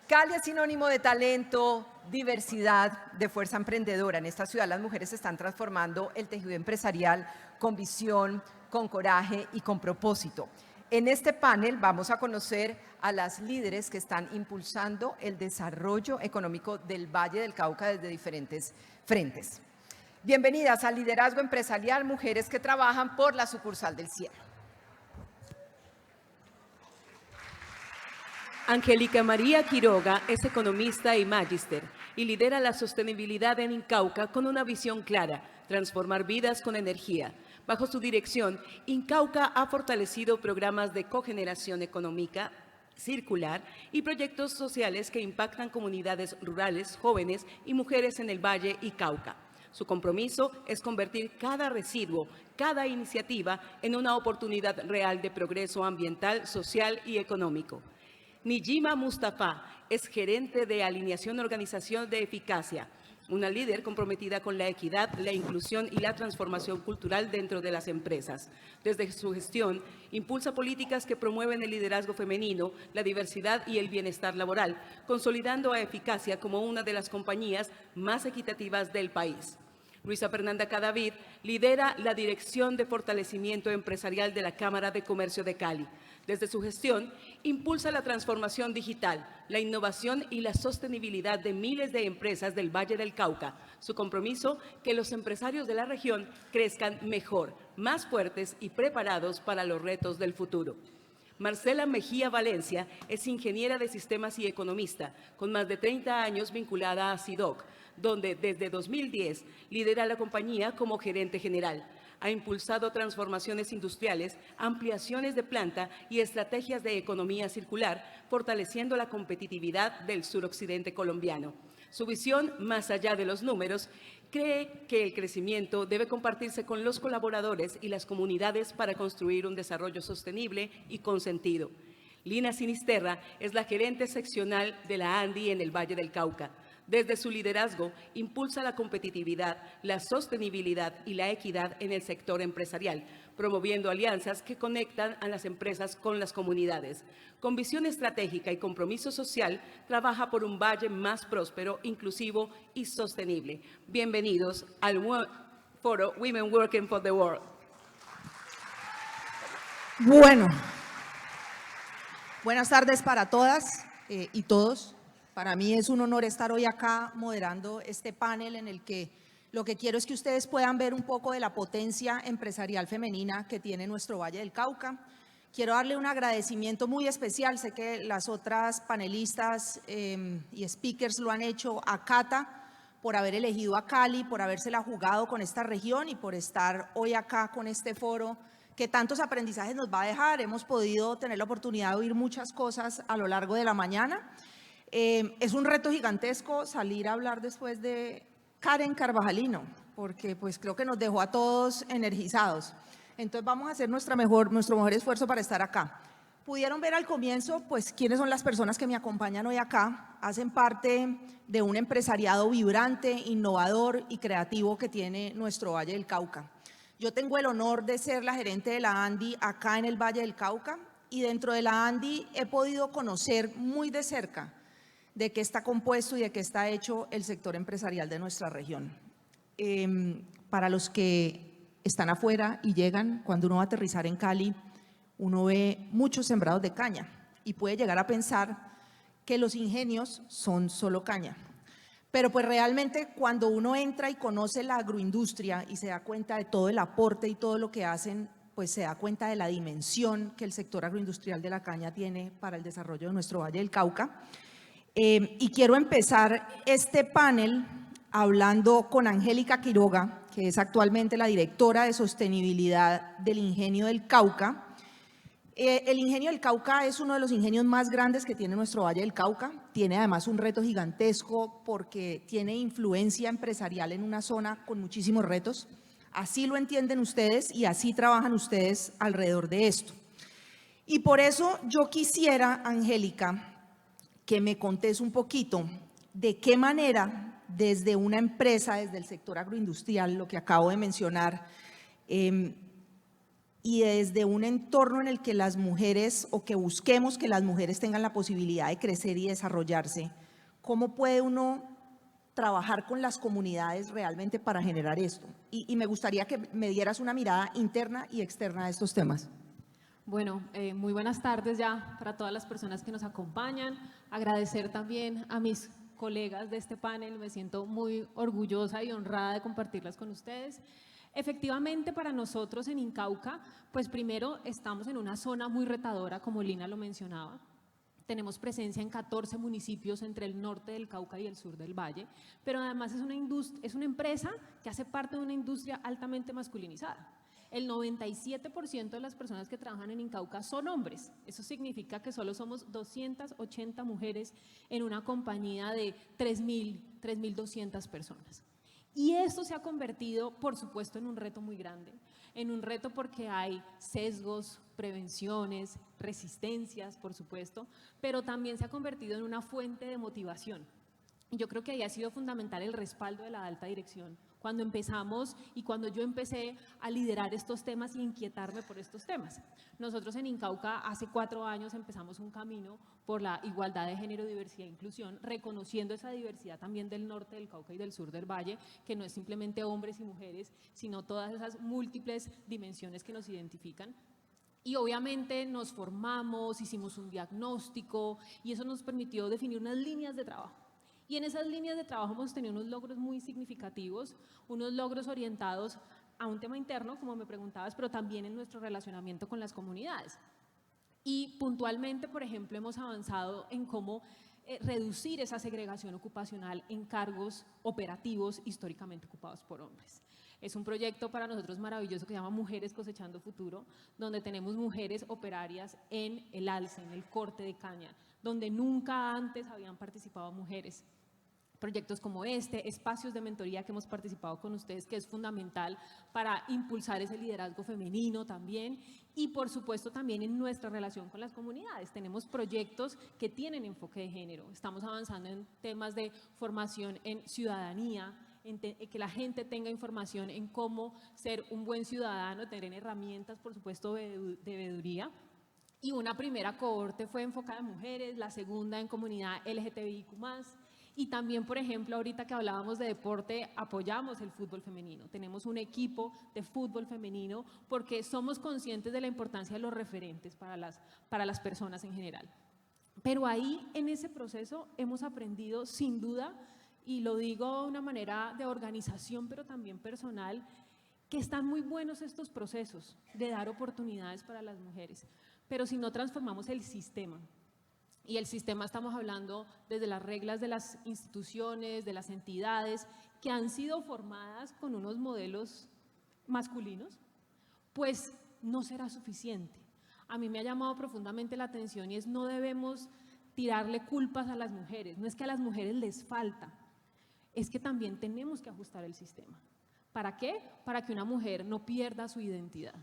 Cali es sinónimo de talento, diversidad, de fuerza emprendedora. En esta ciudad las mujeres están transformando el tejido empresarial con visión, con coraje y con propósito. En este panel vamos a conocer a las líderes que están impulsando el desarrollo económico del Valle del Cauca desde diferentes frentes. Bienvenidas al Liderazgo Empresarial, mujeres que trabajan por la sucursal del cielo. Angélica María Quiroga es economista y magíster y lidera la sostenibilidad en Incauca con una visión clara, transformar vidas con energía. Bajo su dirección, Incauca ha fortalecido programas de cogeneración económica circular y proyectos sociales que impactan comunidades rurales, jóvenes y mujeres en el Valle y Cauca. Su compromiso es convertir cada residuo, cada iniciativa en una oportunidad real de progreso ambiental, social y económico. Nijima Mustafa es gerente de Alineación Organización de Eficacia, una líder comprometida con la equidad, la inclusión y la transformación cultural dentro de las empresas. Desde su gestión, impulsa políticas que promueven el liderazgo femenino, la diversidad y el bienestar laboral, consolidando a Eficacia como una de las compañías más equitativas del país. Luisa Fernanda Cadavid lidera la Dirección de Fortalecimiento Empresarial de la Cámara de Comercio de Cali. Desde su gestión, impulsa la transformación digital, la innovación y la sostenibilidad de miles de empresas del Valle del Cauca. Su compromiso, que los empresarios de la región crezcan mejor, más fuertes y preparados para los retos del futuro. Marcela Mejía Valencia es ingeniera de sistemas y economista, con más de 30 años vinculada a SIDOC, donde desde 2010 lidera la compañía como gerente general. Ha impulsado transformaciones industriales, ampliaciones de planta y estrategias de economía circular, fortaleciendo la competitividad del suroccidente colombiano. Su visión, más allá de los números, cree que el crecimiento debe compartirse con los colaboradores y las comunidades para construir un desarrollo sostenible y con sentido. Lina Sinisterra es la gerente seccional de la ANDI en el Valle del Cauca. Desde su liderazgo, impulsa la competitividad, la sostenibilidad y la equidad en el sector empresarial, promoviendo alianzas que conectan a las empresas con las comunidades. Con visión estratégica y compromiso social, trabaja por un valle más próspero, inclusivo y sostenible. Bienvenidos al foro Women Working for the World. Bueno, buenas tardes para todas y todos. Para mí es un honor estar hoy acá moderando este panel en el que lo que quiero es que ustedes puedan ver un poco de la potencia empresarial femenina que tiene nuestro Valle del Cauca. Quiero darle un agradecimiento muy especial, sé que las otras panelistas y speakers lo han hecho, a Cata por haber elegido a Cali, por habérsela jugado con esta región y por estar hoy acá con este foro que tantos aprendizajes nos va a dejar. Hemos podido tener la oportunidad de oír muchas cosas a lo largo de la mañana. Es un reto gigantesco salir a hablar después de Karen Carvajalino, porque pues creo que nos dejó a todos energizados. Entonces vamos a hacer nuestro mejor esfuerzo para estar acá. Pudieron ver al comienzo, pues, quiénes son las personas que me acompañan hoy acá. Hacen parte de un empresariado vibrante, innovador y creativo que tiene nuestro Valle del Cauca. Yo tengo el honor de ser la gerente de la ANDI acá en el Valle del Cauca y dentro de la ANDI he podido conocer muy de cerca de qué está compuesto y de qué está hecho el sector empresarial de nuestra región. Para los que están afuera y llegan, cuando uno va a aterrizar en Cali, uno ve muchos sembrados de caña y puede llegar a pensar que los ingenios son solo caña. Pero pues realmente cuando uno entra y conoce la agroindustria y se da cuenta de todo el aporte y todo lo que hacen, pues se da cuenta de la dimensión que el sector agroindustrial de la caña tiene para el desarrollo de nuestro Valle del Cauca. Y quiero empezar este panel hablando con Angélica Quiroga, que es actualmente la directora de sostenibilidad del Ingenio del Cauca. El Ingenio del Cauca es uno de los ingenios más grandes que tiene nuestro Valle del Cauca. Tiene además un reto gigantesco porque tiene influencia empresarial en una zona con muchísimos retos. Así lo entienden ustedes y así trabajan ustedes alrededor de esto. Y por eso yo quisiera, Angélica, que me contes un poquito de qué manera desde una empresa, desde el sector agroindustrial, lo que acabo de mencionar, y desde un entorno en el que las mujeres, o que busquemos que las mujeres tengan la posibilidad de crecer y desarrollarse, ¿cómo puede uno trabajar con las comunidades realmente para generar esto? Y me gustaría que me dieras una mirada interna y externa de estos temas. Bueno, muy buenas tardes ya para todas las personas que nos acompañan. Agradecer también a mis colegas de este panel, me siento muy orgullosa y honrada de compartirlas con ustedes. Efectivamente, para nosotros en Incauca, pues primero estamos en una zona muy retadora, como Lina lo mencionaba. Tenemos presencia en 14 municipios entre el norte del Cauca y el sur del Valle, pero además es una empresa que hace parte de una industria altamente masculinizada. El 97% de las personas que trabajan en Incauca son hombres. Eso significa que solo somos 280 mujeres en una compañía de 3.200 personas. Y esto se ha convertido, por supuesto, en un reto muy grande. En un reto porque hay sesgos, prevenciones, resistencias, por supuesto, pero también se ha convertido en una fuente de motivación. Y yo creo que ahí ha sido fundamental el respaldo de la alta dirección. Cuando empezamos y cuando yo empecé a liderar estos temas y inquietarme por estos temas. Nosotros en Incauca hace 4 años empezamos un camino por la igualdad de género, diversidad e inclusión, reconociendo esa diversidad también del norte del Cauca y del sur del Valle, que no es simplemente hombres y mujeres, sino todas esas múltiples dimensiones que nos identifican. Y obviamente nos formamos, hicimos un diagnóstico y eso nos permitió definir unas líneas de trabajo. Y en esas líneas de trabajo hemos tenido unos logros muy significativos, unos logros orientados a un tema interno, como me preguntabas, pero también en nuestro relacionamiento con las comunidades. Y puntualmente, por ejemplo, hemos avanzado en cómo reducir esa segregación ocupacional en cargos operativos históricamente ocupados por hombres. Es un proyecto para nosotros maravilloso que se llama Mujeres Cosechando Futuro, donde tenemos mujeres operarias en el alce, en el corte de caña, donde nunca antes habían participado mujeres. Proyectos como este, espacios de mentoría que hemos participado con ustedes, que es fundamental para impulsar ese liderazgo femenino también, y por supuesto también en nuestra relación con las comunidades. Tenemos proyectos que tienen enfoque de género, estamos avanzando en temas de formación en ciudadanía, que la gente tenga información en cómo ser un buen ciudadano, tener herramientas, por supuesto, de veeduría. Y una primera cohorte fue enfocada en mujeres, la segunda en comunidad LGTBIQ+, y también, por ejemplo, ahorita que hablábamos de deporte, apoyamos el fútbol femenino. Tenemos un equipo de fútbol femenino porque somos conscientes de la importancia de los referentes para las personas en general. Pero ahí, en ese proceso, hemos aprendido, sin duda, y lo digo de una manera de organización, pero también personal, que están muy buenos estos procesos de dar oportunidades para las mujeres. Pero si no transformamos el sistema, y el sistema estamos hablando desde las reglas de las instituciones, de las entidades, que han sido formadas con unos modelos masculinos, pues no será suficiente. A mí me ha llamado profundamente la atención y es no debemos tirarle culpas a las mujeres, no es que a las mujeres les falta, es que también tenemos que ajustar el sistema. ¿Para qué? Para que una mujer no pierda su identidad.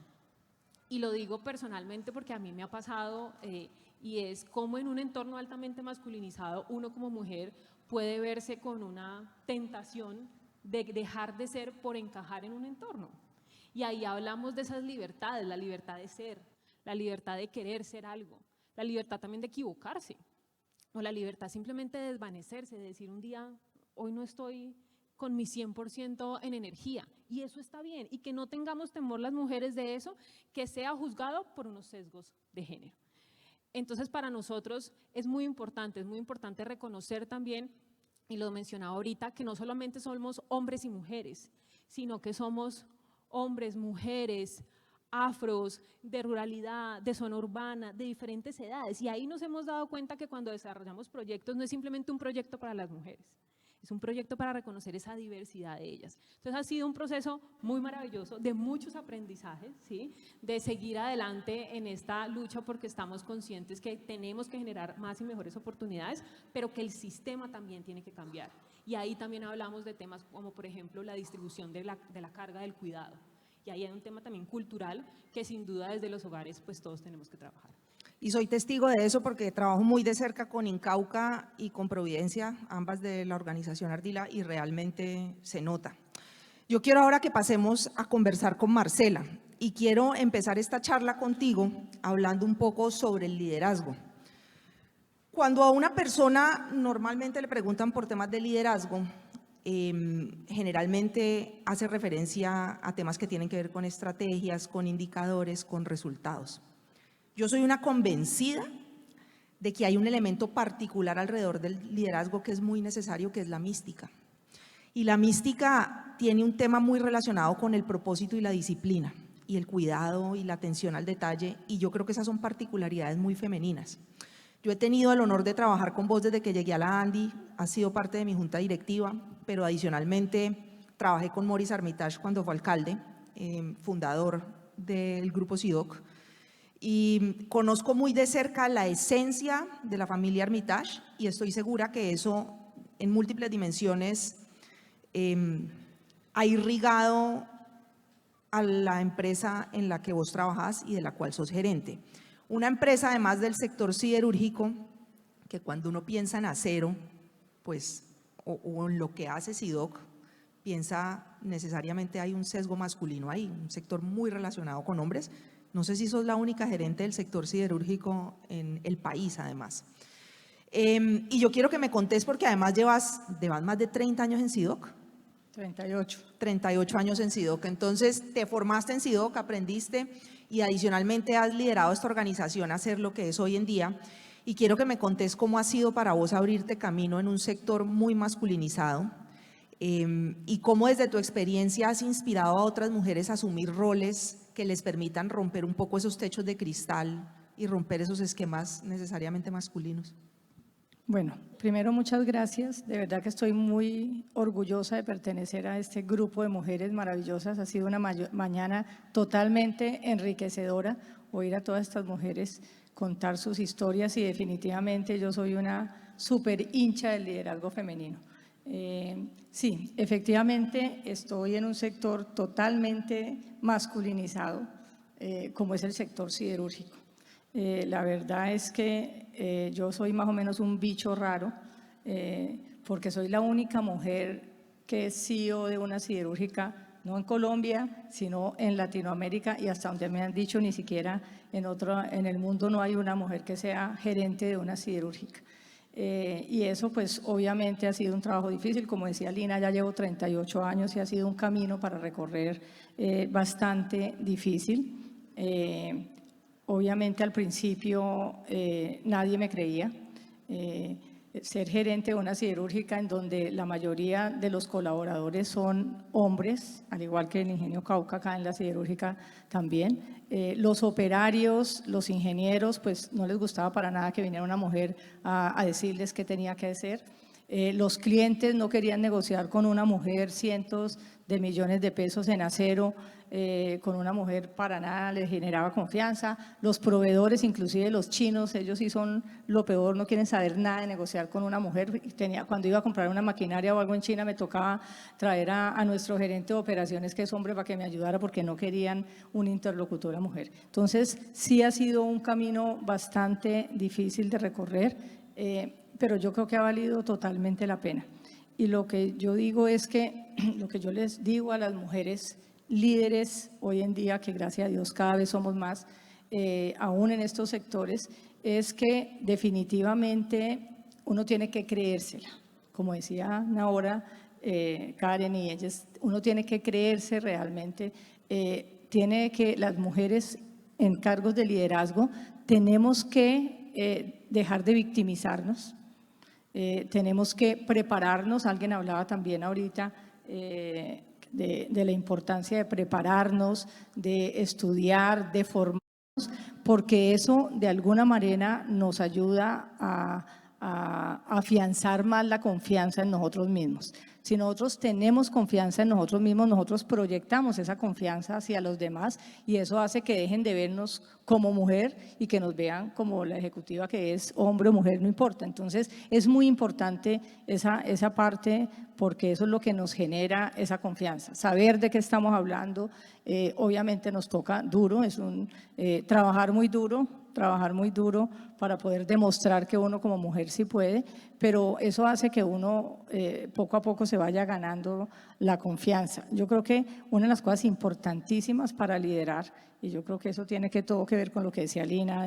Y lo digo personalmente porque a mí me ha pasado y es como en un entorno altamente masculinizado uno como mujer puede verse con una tentación de dejar de ser por encajar en un entorno. Y ahí hablamos de esas libertades, la libertad de ser, la libertad de querer ser algo, la libertad también de equivocarse o la libertad simplemente de desvanecerse, de decir un día, hoy no estoy con mi 100% en energía, y eso está bien, y que no tengamos temor las mujeres de eso, que sea juzgado por unos sesgos de género. Entonces, para nosotros es muy importante reconocer también, y lo mencionaba ahorita, que no solamente somos hombres y mujeres, sino que somos hombres, mujeres, afros, de ruralidad, de zona urbana, de diferentes edades, y ahí nos hemos dado cuenta que cuando desarrollamos proyectos no es simplemente un proyecto para las mujeres, es un proyecto para reconocer esa diversidad de ellas. Entonces ha sido un proceso muy maravilloso, de muchos aprendizajes, ¿sí? De seguir adelante en esta lucha porque estamos conscientes que tenemos que generar más y mejores oportunidades, pero que el sistema también tiene que cambiar. Y ahí también hablamos de temas como, por ejemplo, la distribución de la carga del cuidado. Y ahí hay un tema también cultural que sin duda desde los hogares pues todos tenemos que trabajar. Y soy testigo de eso porque trabajo muy de cerca con Incauca y con Providencia, ambas de la organización Ardila, y realmente se nota. Yo quiero ahora que pasemos a conversar con Marcela. y quiero empezar esta charla contigo hablando un poco sobre el liderazgo. Cuando a una persona normalmente le preguntan por temas de liderazgo, generalmente hace referencia a temas que tienen que ver con estrategias, con indicadores, con resultados. Yo soy una convencida de que hay un elemento particular alrededor del liderazgo que es muy necesario, que es la mística. Y la mística tiene un tema muy relacionado con el propósito y la disciplina, y el cuidado y la atención al detalle, y yo creo que esas son particularidades muy femeninas. Yo he tenido el honor de trabajar con vos desde que llegué a la ANDI, has sido parte de mi junta directiva, pero adicionalmente trabajé con Maurice Armitage cuando fue alcalde, fundador del grupo SIDOC, y conozco muy de cerca la esencia de la familia Armitage y estoy segura que eso en múltiples dimensiones ha irrigado a la empresa en la que vos trabajás y de la cual sos gerente. Una empresa, además del sector siderúrgico, que cuando uno piensa en acero, pues, o en lo que hace SIDOC, piensa necesariamente hay un sesgo masculino ahí, un sector muy relacionado con hombres. No sé si sos la única gerente del sector siderúrgico en el país, además. Y yo quiero que me contés, porque además llevas más de 30 años en SIDOC. 38. 38 años en SIDOC. Entonces, te formaste en SIDOC, aprendiste y adicionalmente has liderado esta organización a ser lo que es hoy en día. Y quiero que me contés cómo ha sido para vos abrirte camino en un sector muy masculinizado y cómo desde tu experiencia has inspirado a otras mujeres a asumir roles que les permitan romper un poco esos techos de cristal y romper esos esquemas necesariamente masculinos. Bueno, primero muchas gracias. De verdad que estoy muy orgullosa de pertenecer a este grupo de mujeres maravillosas. Ha sido una mañana totalmente enriquecedora oír a todas estas mujeres contar sus historias y definitivamente yo soy una súper hincha del liderazgo femenino. Sí, efectivamente estoy en un sector totalmente masculinizado, como es el sector siderúrgico. La verdad es que yo soy más o menos un bicho raro, porque soy la única mujer que es CEO de una siderúrgica, no en Colombia, sino en Latinoamérica, y hasta donde me han dicho ni siquiera en el mundo no hay una mujer que sea gerente de una siderúrgica. Y eso pues obviamente ha sido un trabajo difícil, como decía Lina, ya llevo 38 años y ha sido un camino para recorrer bastante difícil. Obviamente al principio nadie me creía. Ser gerente de una siderúrgica en donde la mayoría de los colaboradores son hombres, al igual que el Ingenio Cauca acá en la siderúrgica también. Los operarios, los ingenieros, pues no les gustaba para nada que viniera una mujer a decirles qué tenía que hacer. Los clientes no querían negociar con una mujer cientos de millones de pesos en acero, con una mujer para nada les generaba confianza. Los proveedores, inclusive los chinos, ellos sí son lo peor, no quieren saber nada de negociar con una mujer. Cuando iba a comprar una maquinaria o algo en China me tocaba traer a nuestro gerente de operaciones, que es hombre, para que me ayudara porque no querían una interlocutora mujer. Entonces sí ha sido un camino bastante difícil de recorrer, pero yo creo que ha valido totalmente la pena. Y lo que yo digo es que, lo que yo les digo a las mujeres líderes hoy en día, que gracias a Dios cada vez somos más, aún en estos sectores, es que definitivamente uno tiene que creérsela. Como decía ahora Karen y ellas, uno tiene que creerse realmente, las mujeres en cargos de liderazgo tenemos que dejar de victimizarnos. Tenemos que prepararnos, alguien hablaba también ahorita de la importancia de prepararnos, de estudiar, de formarnos, porque eso de alguna manera nos ayuda a afianzar más la confianza en nosotros mismos. Si nosotros tenemos confianza en nosotros mismos, nosotros proyectamos esa confianza hacia los demás y eso hace que dejen de vernos como mujer y que nos vean como la ejecutiva que es hombre o mujer, no importa. Entonces es muy importante esa parte porque eso es lo que nos genera esa confianza. Saber de qué estamos hablando, obviamente nos toca duro, es trabajar muy duro. trabajar muy duro para poder demostrar que uno como mujer sí puede, pero eso hace que uno poco a poco se vaya ganando la confianza. Yo creo que una de las cosas importantísimas para liderar, y yo creo que eso tiene todo que ver con lo que decía Lina,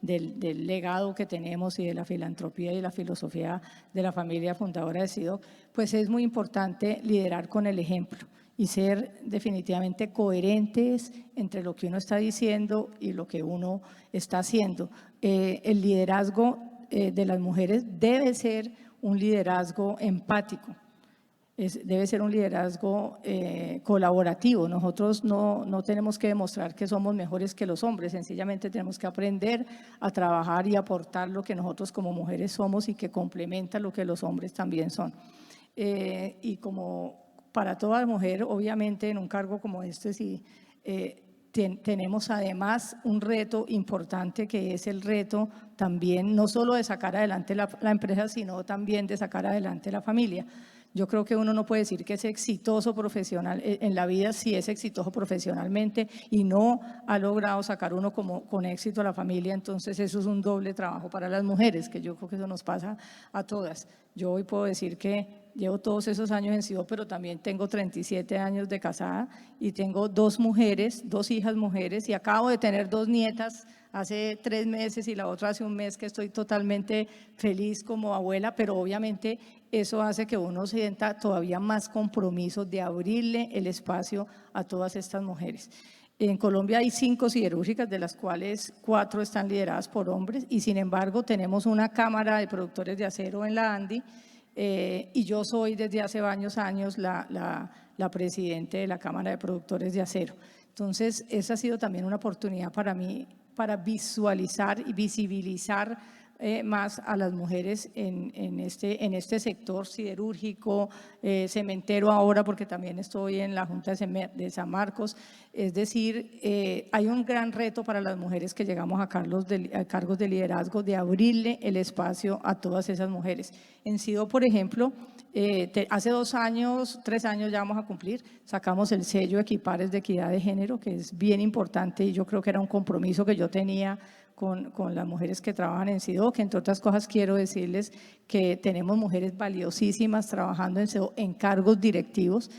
del legado que tenemos y de la filantropía y la filosofía de la familia fundadora de SIDOC, pues es muy importante liderar con el ejemplo y ser definitivamente coherentes entre lo que uno está diciendo y lo que uno está haciendo. El liderazgo de las mujeres debe ser un liderazgo empático, debe ser un liderazgo colaborativo. Nosotros no tenemos que demostrar que somos mejores que los hombres, sencillamente tenemos que aprender a trabajar y aportar lo que nosotros como mujeres somos y que complementa lo que los hombres también son. Y como para toda mujer, obviamente en un cargo como este, sí, tenemos además un reto importante, que es el reto también no solo de sacar adelante la empresa, sino también de sacar adelante la familia. Yo creo que uno no puede decir que es exitoso profesional en la vida si es exitoso profesionalmente y no ha logrado sacar uno con éxito a la familia. Entonces eso es un doble trabajo para las mujeres, que yo creo que eso nos pasa a todas. Yo hoy puedo decir que llevo todos esos años en SIDOC, pero también tengo 37 años de casada y tengo 2 mujeres, 2 hijas mujeres, y acabo de tener 2 nietas hace 3 meses y la otra hace un mes, que estoy totalmente feliz como abuela, pero obviamente eso hace que uno sienta todavía más compromiso de abrirle el espacio a todas estas mujeres. En Colombia hay 5 siderúrgicas, de las cuales 4 están lideradas por hombres, y sin embargo tenemos una cámara de productores de acero en la ANDI, y yo soy desde hace varios años la presidente de la Cámara de Productores de Acero. Entonces, esa ha sido también una oportunidad para mí para visualizar y visibilizar más a las mujeres en este sector siderúrgico, cementero ahora, porque también estoy en la Junta de San Marcos. Es decir, hay un gran reto para las mujeres que llegamos a cargos de liderazgo, de abrirle el espacio a todas esas mujeres. En SIDOC, por ejemplo, hace 2 años, 3 años ya vamos a cumplir, sacamos el sello Equipares de Equidad de Género, que es bien importante, y yo creo que era un compromiso que yo tenía con las mujeres que trabajan en SIDOC, que entre otras cosas quiero decirles que tenemos mujeres valiosísimas trabajando en SIDOC en cargos directivos.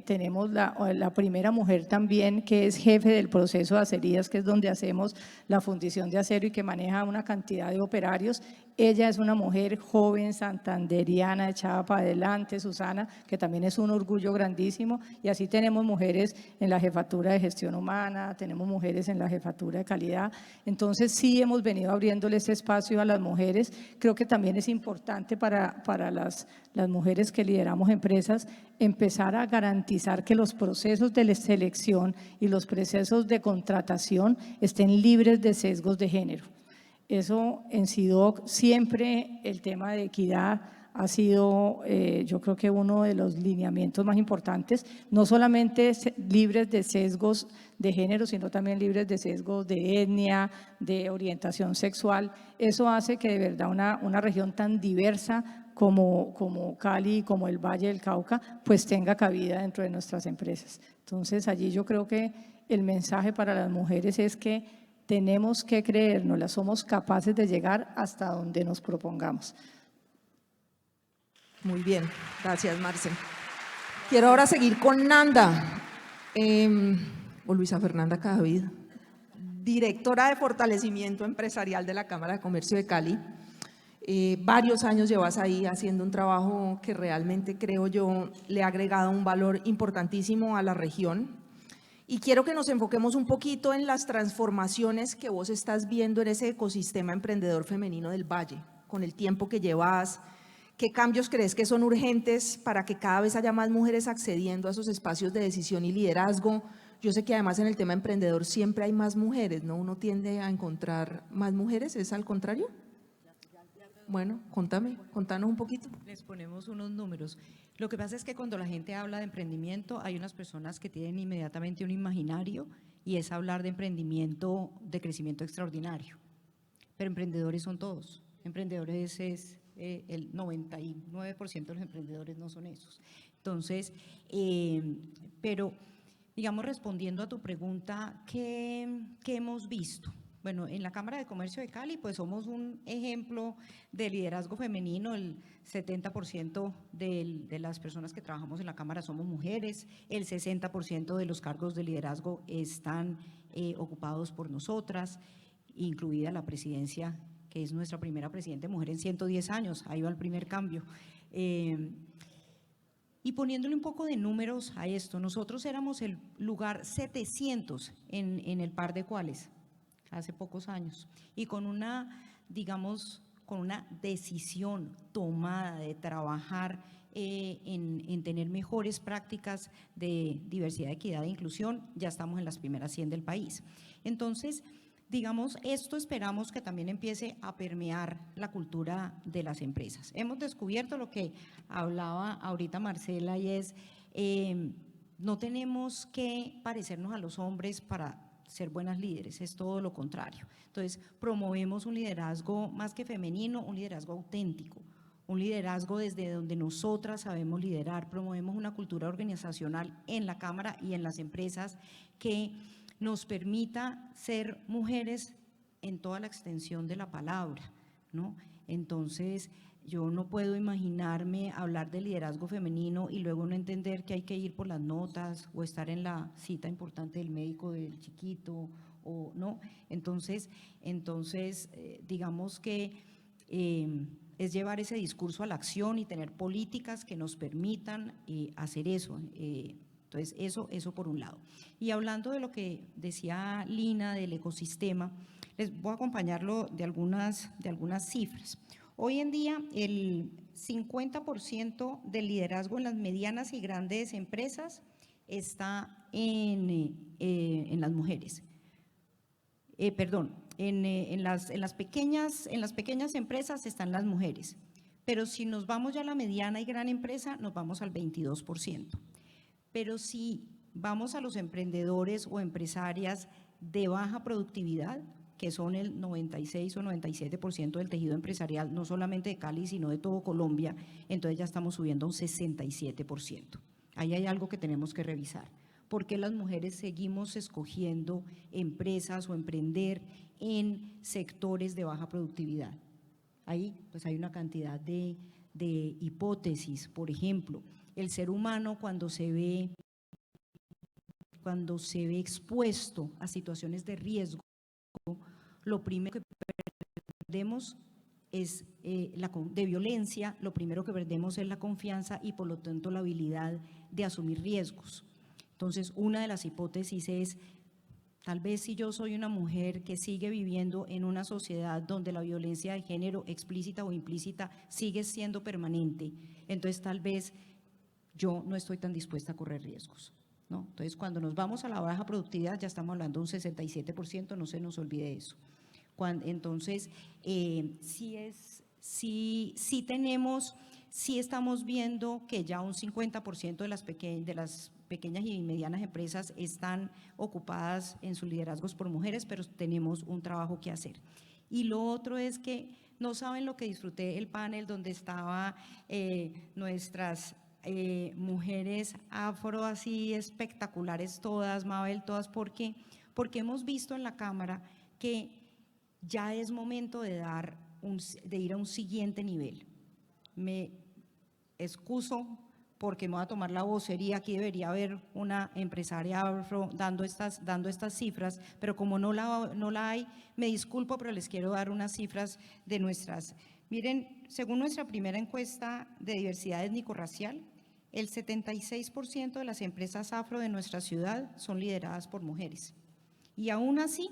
Tenemos la primera mujer también, que es jefe del proceso de acerías, que es donde hacemos la fundición de acero y que maneja una cantidad de operarios. Ella es una mujer joven, santanderiana, echada para adelante, Susana, que también es un orgullo grandísimo. Y así tenemos mujeres en la jefatura de gestión humana, tenemos mujeres en la jefatura de calidad. Entonces sí hemos venido abriéndole este espacio a las mujeres. Creo que también es importante para las mujeres que lideramos empresas empezar a garantizar que los procesos de selección y los procesos de contratación estén libres de sesgos de género. Eso en SIDOC siempre el tema de equidad ha sido, yo creo que uno de los lineamientos más importantes, no solamente libres de sesgos de género, sino también libres de sesgos de etnia, de orientación sexual. Eso hace que de verdad una región tan diversa como Cali, como el Valle del Cauca, pues tenga cabida dentro de nuestras empresas. Entonces allí yo creo que el mensaje para las mujeres es que tenemos que creérnoslas, somos capaces de llegar hasta donde nos propongamos. Muy bien, gracias Marce. Quiero ahora seguir con Nanda, o Luisa Fernanda Cadavid, directora de fortalecimiento empresarial de la Cámara de Comercio de Cali. Varios años llevas ahí haciendo un trabajo que realmente creo yo le ha agregado un valor importantísimo a la región. Y quiero que nos enfoquemos un poquito en las transformaciones que vos estás viendo en ese ecosistema emprendedor femenino del Valle, con el tiempo que llevas. ¿Qué cambios crees que son urgentes para que cada vez haya más mujeres accediendo a esos espacios de decisión y liderazgo? Yo sé que además en el tema emprendedor siempre hay más mujeres, ¿no? Uno tiende a encontrar más mujeres, ¿es al contrario? Bueno, contanos un poquito. Les ponemos unos números. Lo que pasa es que cuando la gente habla de emprendimiento, hay unas personas que tienen inmediatamente un imaginario y es hablar de emprendimiento de crecimiento extraordinario. Pero emprendedores son todos. Emprendedores es el 99% de los emprendedores no son esos. Entonces, pero digamos respondiendo a tu pregunta, ¿qué hemos visto? Bueno, en la Cámara de Comercio de Cali, pues somos un ejemplo de liderazgo femenino. El 70% de las personas que trabajamos en la Cámara somos mujeres, el 60% de los cargos de liderazgo están ocupados por nosotras, incluida la presidencia, que es nuestra primera presidenta mujer en 110 años, ahí va el primer cambio. Y poniéndole un poco de números a esto, nosotros éramos el lugar 700 en el par de cuales hace pocos años, y con una, digamos, con una decisión tomada de trabajar en tener mejores prácticas de diversidad, equidad e inclusión, ya estamos en las primeras 100 del país. Entonces, digamos, esto esperamos que también empiece a permear la cultura de las empresas. Hemos descubierto lo que hablaba ahorita Marcela, y es, no tenemos que parecernos a los hombres para ser buenas líderes, es todo lo contrario. Entonces, promovemos un liderazgo más que femenino, un liderazgo auténtico, un liderazgo desde donde nosotras sabemos liderar. Promovemos una cultura organizacional en la Cámara y en las empresas que nos permita ser mujeres en toda la extensión de la palabra, ¿no? Entonces, yo no puedo imaginarme hablar de liderazgo femenino y luego no entender que hay que ir por las notas o estar en la cita importante del médico del chiquito, o no. Entonces, digamos que es llevar ese discurso a la acción y tener políticas que nos permitan hacer eso. Entonces, eso por un lado. Y hablando de lo que decía Lina del ecosistema, les voy a acompañarlo de algunas cifras. Hoy en día, el 50% del liderazgo en las medianas y grandes empresas está en las mujeres. En las pequeñas empresas están las mujeres, pero si nos vamos ya a la mediana y gran empresa, nos vamos al 22%. Pero si vamos a los emprendedores o empresarias de baja productividad, que son el 96 o 97% del tejido empresarial, no solamente de Cali, sino de todo Colombia, entonces ya estamos subiendo a un 67%. Ahí hay algo que tenemos que revisar. ¿Por qué las mujeres seguimos escogiendo empresas o emprender en sectores de baja productividad? Ahí pues hay una cantidad de hipótesis. Por ejemplo, el ser humano cuando se ve expuesto a situaciones de riesgo, lo primero que perdemos es de violencia, lo primero que perdemos es la confianza y por lo tanto la habilidad de asumir riesgos. Entonces, una de las hipótesis es, tal vez si yo soy una mujer que sigue viviendo en una sociedad donde la violencia de género explícita o implícita sigue siendo permanente, entonces tal vez yo no estoy tan dispuesta a correr riesgos, ¿no? Entonces, cuando nos vamos a la baja productividad, ya estamos hablando de un 67%, no se nos olvide eso. Entonces, sí estamos viendo que ya un 50% de las pequeñas y medianas empresas están ocupadas en sus liderazgos por mujeres, pero tenemos un trabajo que hacer. Y lo otro es que no saben lo que disfruté el panel donde estaba nuestras mujeres afro así espectaculares todas, Mabel, todas, porque hemos visto en la Cámara que ya es momento de ir a un siguiente nivel. Me excuso porque me voy a tomar la vocería, aquí debería haber una empresaria afro dando estas cifras, pero como no la hay, me disculpo, pero les quiero dar unas cifras de nuestras. Miren, según nuestra primera encuesta de diversidad étnico-racial, el 76% de las empresas afro de nuestra ciudad son lideradas por mujeres. Y aún así,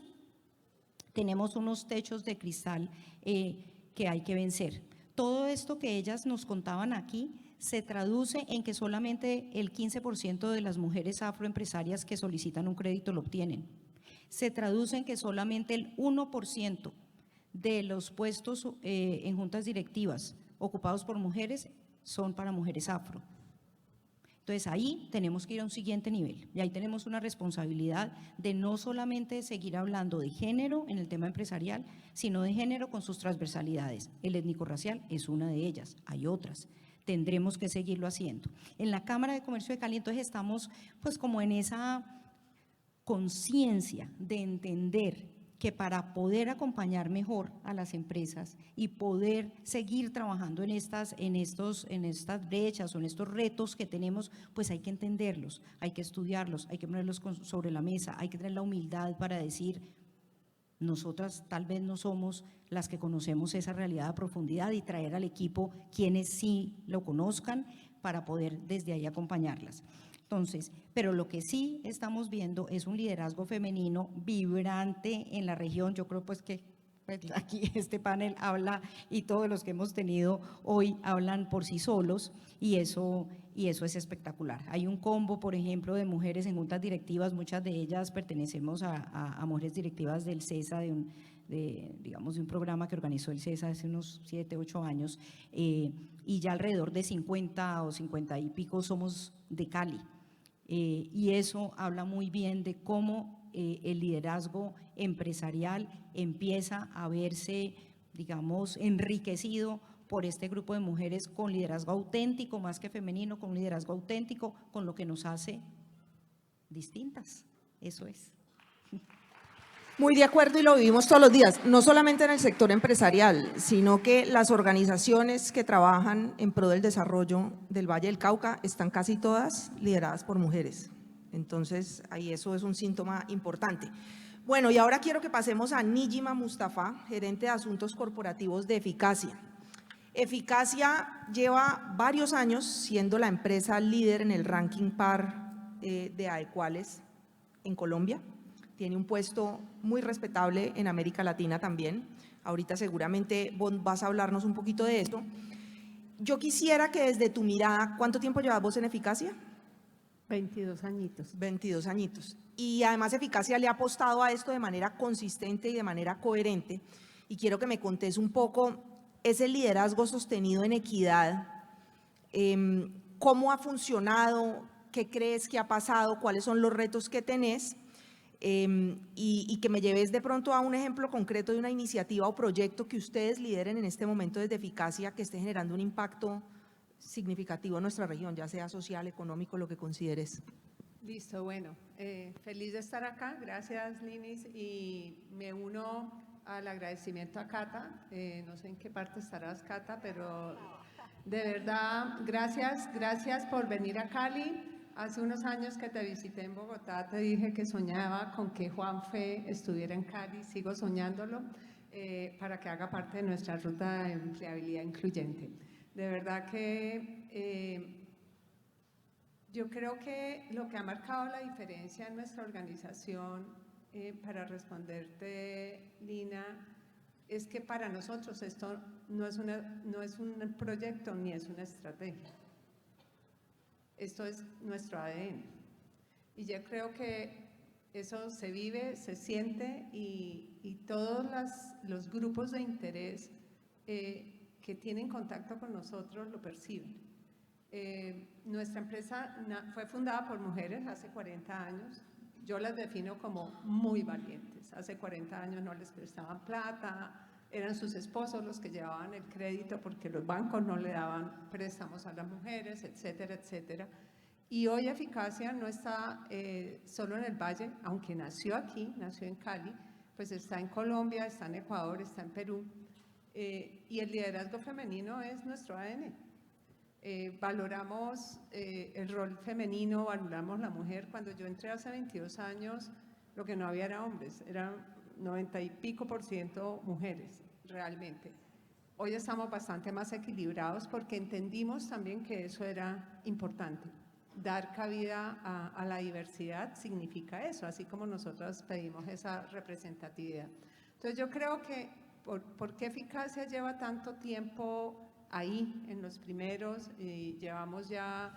tenemos unos techos de cristal que hay que vencer. Todo esto que ellas nos contaban aquí se traduce en que solamente el 15% de las mujeres afroempresarias que solicitan un crédito lo obtienen. Se traduce en que solamente el 1% de los puestos en juntas directivas ocupados por mujeres son para mujeres afro. Entonces, ahí tenemos que ir a un siguiente nivel y ahí tenemos una responsabilidad de no solamente seguir hablando de género en el tema empresarial, sino de género con sus transversalidades. El étnico-racial es una de ellas, hay otras. Tendremos que seguirlo haciendo. En la Cámara de Comercio de Cali, entonces estamos pues como en esa conciencia de entender que para poder acompañar mejor a las empresas y poder seguir trabajando en estas brechas o en estos retos que tenemos, pues hay que entenderlos, hay que estudiarlos, hay que ponerlos sobre la mesa, hay que tener la humildad para decir, nosotras tal vez no somos las que conocemos esa realidad a profundidad, y traer al equipo quienes sí lo conozcan para poder desde ahí acompañarlas. Entonces, pero lo que sí estamos viendo es un liderazgo femenino vibrante en la región. Yo creo pues que aquí este panel habla, y todos los que hemos tenido hoy hablan por sí solos, y eso es espectacular. Hay un combo, por ejemplo, de mujeres en juntas directivas, muchas de ellas pertenecemos a mujeres directivas del CESA, digamos, de un programa que organizó el CESA hace unos 7, 8 años, y ya alrededor de 50 o 50 y pico somos de Cali. Y eso habla muy bien de cómo el liderazgo empresarial empieza a verse, digamos, enriquecido por este grupo de mujeres con liderazgo auténtico, más que femenino, con un liderazgo auténtico, con lo que nos hace distintas. Eso es. Muy de acuerdo, y lo vivimos todos los días, no solamente en el sector empresarial, sino que las organizaciones que trabajan en pro del desarrollo del Valle del Cauca están casi todas lideradas por mujeres. Entonces, ahí eso es un síntoma importante. Bueno, y ahora quiero que pasemos a Nijima Mustafa, gerente de Asuntos Corporativos de Eficacia. Eficacia lleva varios años siendo la empresa líder en el ranking PAR de Adecuales en Colombia. Tiene un puesto muy respetable en América Latina también. Ahorita seguramente vos vas a hablarnos un poquito de esto. Yo quisiera que desde tu mirada, ¿cuánto tiempo llevas vos en Eficacia? 22 añitos. 22 añitos. Y además Eficacia le ha apostado a esto de manera consistente y de manera coherente. Y quiero que me contés un poco ese liderazgo sostenido en equidad, cómo ha funcionado, qué crees que ha pasado, cuáles son los retos que tenés. Y que me lleves de pronto a un ejemplo concreto de una iniciativa o proyecto que ustedes lideren en este momento desde Eficacia, que esté generando un impacto significativo en nuestra región, ya sea social, económico, lo que consideres. Listo, bueno, feliz de estar acá, gracias Linis, y me uno al agradecimiento a Cata, no sé en qué parte estarás Cata, pero de verdad, gracias por venir a Cali. Hace unos años que te visité en Bogotá, te dije que soñaba con que Juanfe estuviera en Cali, sigo soñándolo, para que haga parte de nuestra ruta de empleabilidad incluyente. De verdad que yo creo que lo que ha marcado la diferencia en nuestra organización, para responderte, Lina, es que para nosotros esto no es un proyecto ni es una estrategia. Esto es nuestro ADN, y yo creo que eso se vive, se siente, y todos los grupos de interés que tienen contacto con nosotros lo perciben. Nuestra empresa fue fundada por mujeres hace 40 años, yo las defino como muy valientes. Hace 40 años no les prestaban plata, eran sus esposos los que llevaban el crédito porque los bancos no le daban préstamos a las mujeres, etcétera, etcétera. Y hoy Eficacia no está solo en el Valle, aunque nació aquí, nació en Cali, pues está en Colombia, está en Ecuador, está en Perú, y el liderazgo femenino es nuestro ADN. Valoramos el rol femenino, valoramos la mujer. Cuando yo entré hace 22 años, lo que no había era hombres, eran 90 y pico % mujeres, realmente. Hoy estamos bastante más equilibrados porque entendimos también que eso era importante. Dar cabida a la diversidad significa eso, así como nosotros pedimos esa representatividad. Entonces yo creo que, ¿por qué Eficacia lleva tanto tiempo ahí en los primeros? Llevamos ya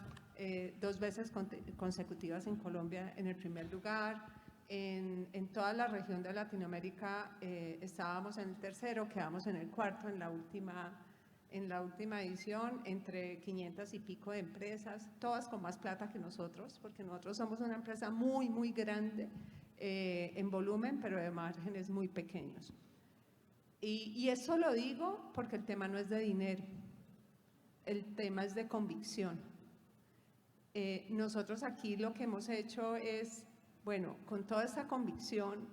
2 veces consecutivas en Colombia en el primer lugar. En toda la región de Latinoamérica estábamos en el tercero, quedamos en el cuarto en la última edición, entre 500 y pico de empresas, todas con más plata que nosotros, porque nosotros somos una empresa muy, muy grande en volumen, pero de márgenes muy pequeños. Y eso lo digo porque el tema no es de dinero, el tema es de convicción. Nosotros aquí lo que hemos hecho es, bueno, con toda esta convicción,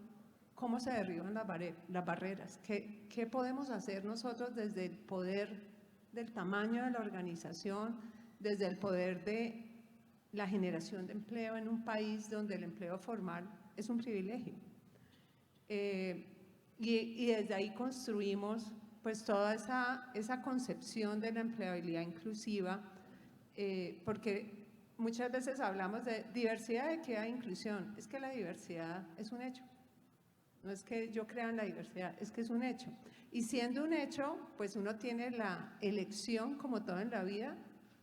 cómo se derriban las barreras, qué podemos hacer nosotros desde el poder del tamaño de la organización, desde el poder de la generación de empleo en un país donde el empleo formal es un privilegio. Y desde ahí construimos pues toda esa concepción de la empleabilidad inclusiva, porque muchas veces hablamos de diversidad, equidad e inclusión. Es que la diversidad es un hecho. No es que yo crea en la diversidad, es que es un hecho. Y siendo un hecho, pues uno tiene la elección, como todo en la vida,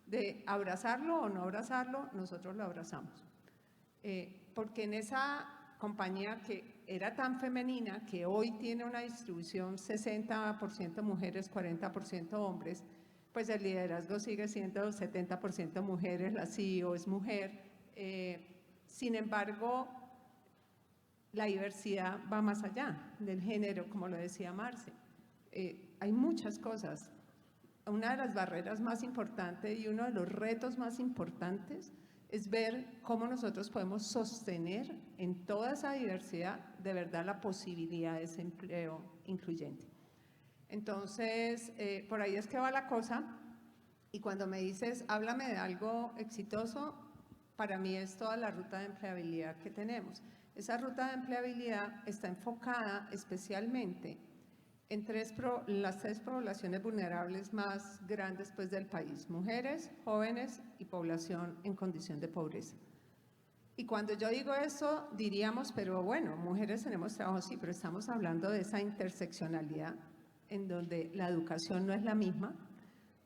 de abrazarlo o no abrazarlo, nosotros lo abrazamos. Porque en esa compañía que era tan femenina, que hoy tiene una distribución 60% mujeres, 40% hombres, pues el liderazgo sigue siendo 70% mujeres, la CEO es mujer. Sin embargo, la diversidad va más allá del género, como lo decía Marce. Hay muchas cosas. Una de las barreras más importantes y uno de los retos más importantes es ver cómo nosotros podemos sostener en toda esa diversidad de verdad la posibilidad de ese empleo incluyente. Entonces, por ahí es que va la cosa, y cuando me dices, háblame de algo exitoso, para mí es toda la ruta de empleabilidad que tenemos. Esa ruta de empleabilidad está enfocada especialmente en las tres poblaciones vulnerables más grandes pues, del país: mujeres, jóvenes y población en condición de pobreza. Y cuando yo digo eso, diríamos, pero bueno, mujeres tenemos trabajo, sí, pero estamos hablando de esa interseccionalidad en donde la educación no es la misma,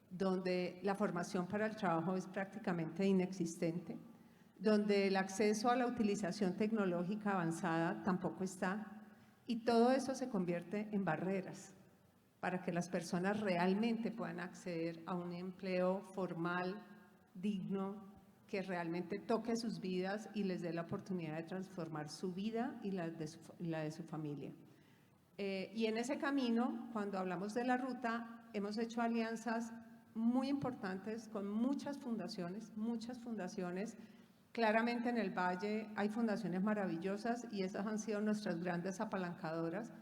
donde la formación para el trabajo es prácticamente inexistente, donde el acceso a la utilización tecnológica avanzada tampoco está, y todo eso se convierte en barreras para que las personas realmente puedan acceder a un empleo formal, digno, que realmente toque sus vidas y les dé la oportunidad de transformar su vida y la de su familia. Y en ese camino, cuando hablamos de la ruta, hemos hecho alianzas muy importantes con muchas fundaciones. Claramente en el Valle hay fundaciones maravillosas y esas han sido nuestras grandes apalancadoras.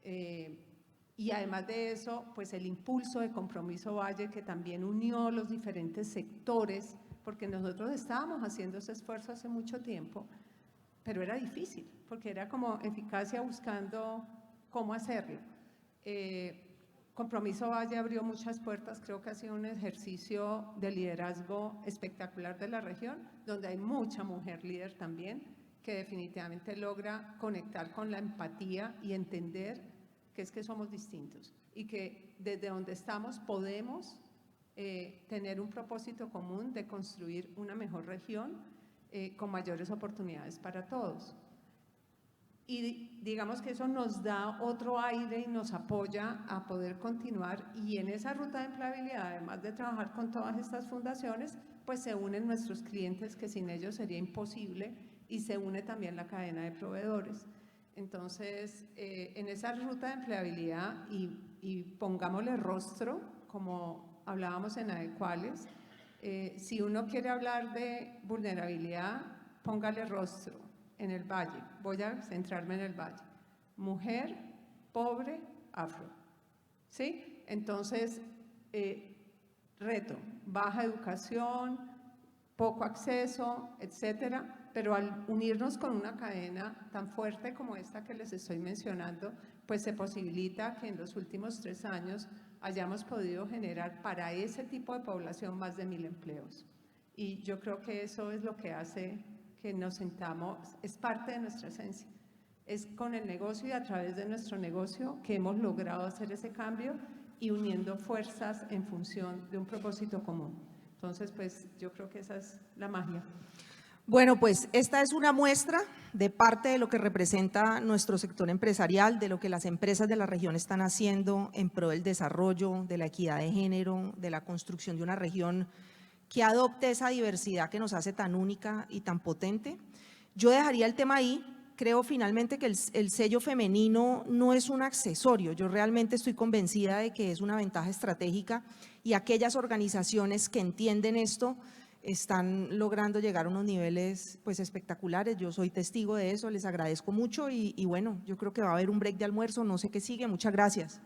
Y además de eso, pues el impulso de Compromiso Valle, que también unió los diferentes sectores, porque nosotros estábamos haciendo ese esfuerzo hace mucho tiempo, pero era difícil, porque era como eficacia buscando cómo hacerlo. Compromiso Valle abrió muchas puertas, creo que ha sido un ejercicio de liderazgo espectacular de la región, donde hay mucha mujer líder también, que definitivamente logra conectar con la empatía y entender que es que somos distintos y que desde donde estamos podemos tener un propósito común de construir una mejor región con mayores oportunidades para todos. Y digamos que eso nos da otro aire y nos apoya a poder continuar, y en esa ruta de empleabilidad, además de trabajar con todas estas fundaciones, pues se unen nuestros clientes, que sin ellos sería imposible, y se une también la cadena de proveedores. Entonces, en esa ruta de empleabilidad, y pongámosle rostro, como hablábamos en Adecuales, si uno quiere hablar de vulnerabilidad, póngale rostro. En el Valle, voy a centrarme en el Valle: mujer, pobre, afro. ¿Sí? Entonces, reto: baja educación, poco acceso, etcétera, pero al unirnos con una cadena tan fuerte como esta que les estoy mencionando, pues se posibilita que en los últimos 3 años hayamos podido generar para ese tipo de población más de 1000 empleos. Y yo creo que eso es lo que hace que nos sentamos, es parte de nuestra esencia. Es con el negocio y a través de nuestro negocio que hemos logrado hacer ese cambio y uniendo fuerzas en función de un propósito común. Entonces, pues yo creo que esa es la magia. Bueno, pues esta es una muestra de parte de lo que representa nuestro sector empresarial, de lo que las empresas de la región están haciendo en pro del desarrollo, de la equidad de género, de la construcción de una región que adopte esa diversidad que nos hace tan única y tan potente. Yo dejaría el tema ahí. Creo finalmente que el sello femenino no es un accesorio. Yo realmente estoy convencida de que es una ventaja estratégica, y aquellas organizaciones que entienden esto están logrando llegar a unos niveles pues espectaculares. Yo soy testigo de eso, les agradezco mucho y bueno, yo creo que va a haber un break de almuerzo, no sé qué sigue. Muchas gracias.